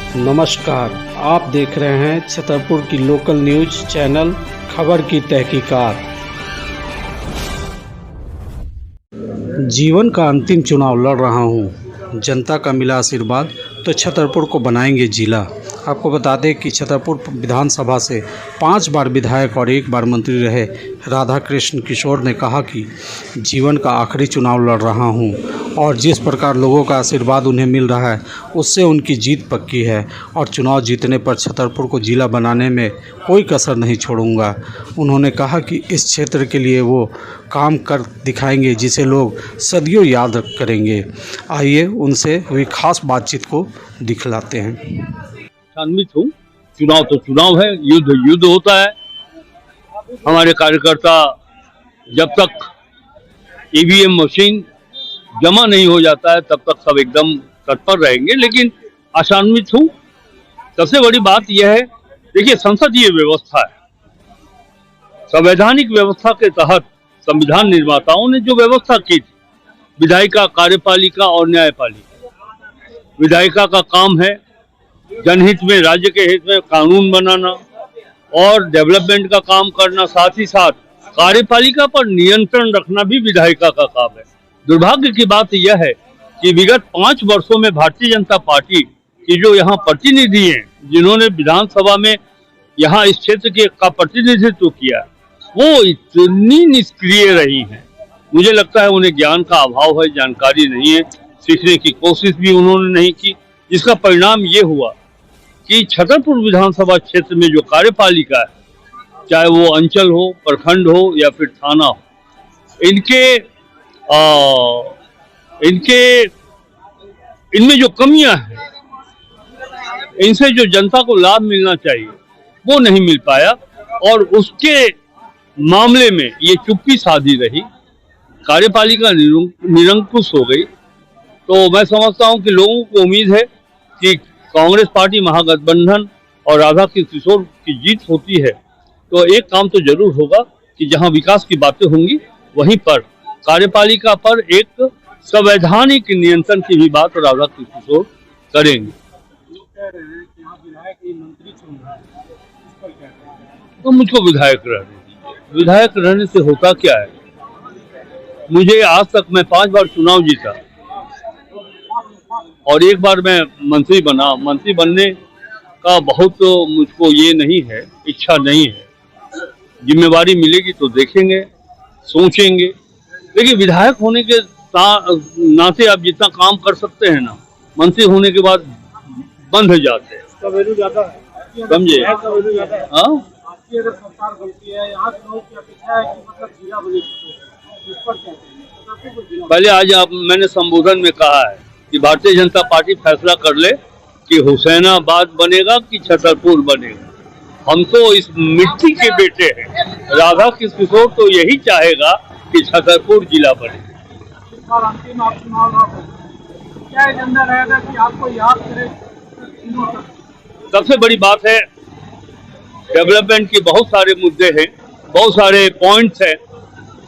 नमस्कार, आप देख रहे हैं छतरपुर की लोकल न्यूज चैनल खबर की तहकीकात। जीवन का अंतिम चुनाव लड़ रहा हूं, जनता का मिला आशीर्वाद तो छतरपुर को बनाएंगे जिला। आपको बता दें कि छतरपुर विधानसभा से 5 बार विधायक और 1 बार मंत्री रहे राधा कृष्ण किशोर ने कहा कि जीवन का आखिरी चुनाव लड़ रहा हूं और जिस प्रकार लोगों का आशीर्वाद उन्हें मिल रहा है उससे उनकी जीत पक्की है और चुनाव जीतने पर छतरपुर को जिला बनाने में कोई कसर नहीं छोड़ूंगा। उन्होंने कहा कि इस क्षेत्र के लिए वो काम कर दिखाएंगे जिसे लोग सदियों याद करेंगे। आइए उनसे हुई खास बातचीत को दिखलाते हैं। शामिल हूँ। चुनाव तो चुनाव है, युद्ध होता है। हमारे कार्यकर्ता जब तक ईवीएम मशीन जमा नहीं हो जाता है तब तक सब एकदम तत्पर रहेंगे, लेकिन आशान्वित हूँ। सबसे बड़ी बात यह है, देखिए संसदीय व्यवस्था है, संवैधानिक व्यवस्था के तहत संविधान निर्माताओं ने जो व्यवस्था की थी, विधायिका, कार्यपालिका और न्यायपालिका। विधायिका का काम है जनहित में, राज्य के हित में कानून बनाना और डेवलपमेंट का काम करना, साथ ही साथ कार्यपालिका पर नियंत्रण रखना भी विधायिका का काम है। दुर्भाग्य की बात यह है कि विगत 5 वर्षों में भारतीय जनता पार्टी की जो यहाँ प्रतिनिधि हैं, जिन्होंने विधानसभा में यहाँ इस क्षेत्र के का प्रतिनिधित्व किया, वो इतनी निष्क्रिय रही हैं। मुझे लगता है उन्हें ज्ञान का अभाव है, जानकारी नहीं है, सीखने की कोशिश भी उन्होंने नहीं की, जिसका परिणाम ये हुआ कि छतरपुर विधानसभा क्षेत्र में जो कार्यपालिका है, चाहे वो अंचल हो, प्रखंड हो या फिर थाना हो, इनमें जो कमियां हैं, इनसे जो जनता को लाभ मिलना चाहिए वो नहीं मिल पाया और उसके मामले में ये चुप्पी साधी रही, कार्यपालिका निरंकुश हो गई। तो मैं समझता हूं कि लोगों को उम्मीद है कि कांग्रेस पार्टी महागठबंधन और राधा किशोर की जीत होती है तो एक काम तो जरूर होगा कि जहां विकास की बातें होंगी वहीं पर कार्यपालिका पर एक संवैधानिक नियंत्रण की भी बात राधा किशोर करेंगे। तो मुझको विधायक रहने दीजिए। विधायक रहने से होता क्या है, मुझे आज तक मैं 5 बार चुनाव जीता और 1 बार मैं मंत्री बना। मंत्री बनने का बहुत मुझको ये नहीं है, इच्छा नहीं है। जिम्मेवारी मिलेगी तो देखेंगे, सोचेंगे, लेकिन विधायक होने के नाते आप जितना काम कर सकते हैं ना, मंत्री होने के बाद बंद हो जाते हैं। समझे? हाँ, पहले आज मैंने संबोधन में कहा है कि भारतीय जनता पार्टी फैसला कर ले कि हुसैनाबाद बनेगा कि छतरपुर बनेगा। हम तो इस मिट्टी के बेटे हैं। राधा किशोर तो यही चाहेगा कि छतरपुर जिला बने। क्या एजेंडा रहेगा कि आपको याद करें? सबसे बड़ी बात है, डेवलपमेंट के बहुत सारे मुद्दे हैं, बहुत सारे पॉइंट्स हैं,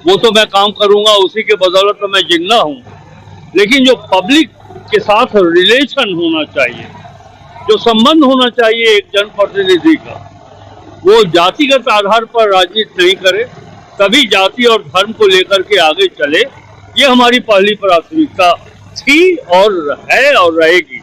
वो तो मैं काम करूंगा, उसी के बदौलत तो मैं जिंदा हूँ। लेकिन जो पब्लिक के साथ रिलेशन होना चाहिए, जो संबंध होना चाहिए एक जनप्रतिनिधि का, वो जातिगत आधार पर राजनीति नहीं करे, सभी जाति और धर्म को लेकर के आगे चले, ये हमारी पहली प्राथमिकता थी और है और रहेगी।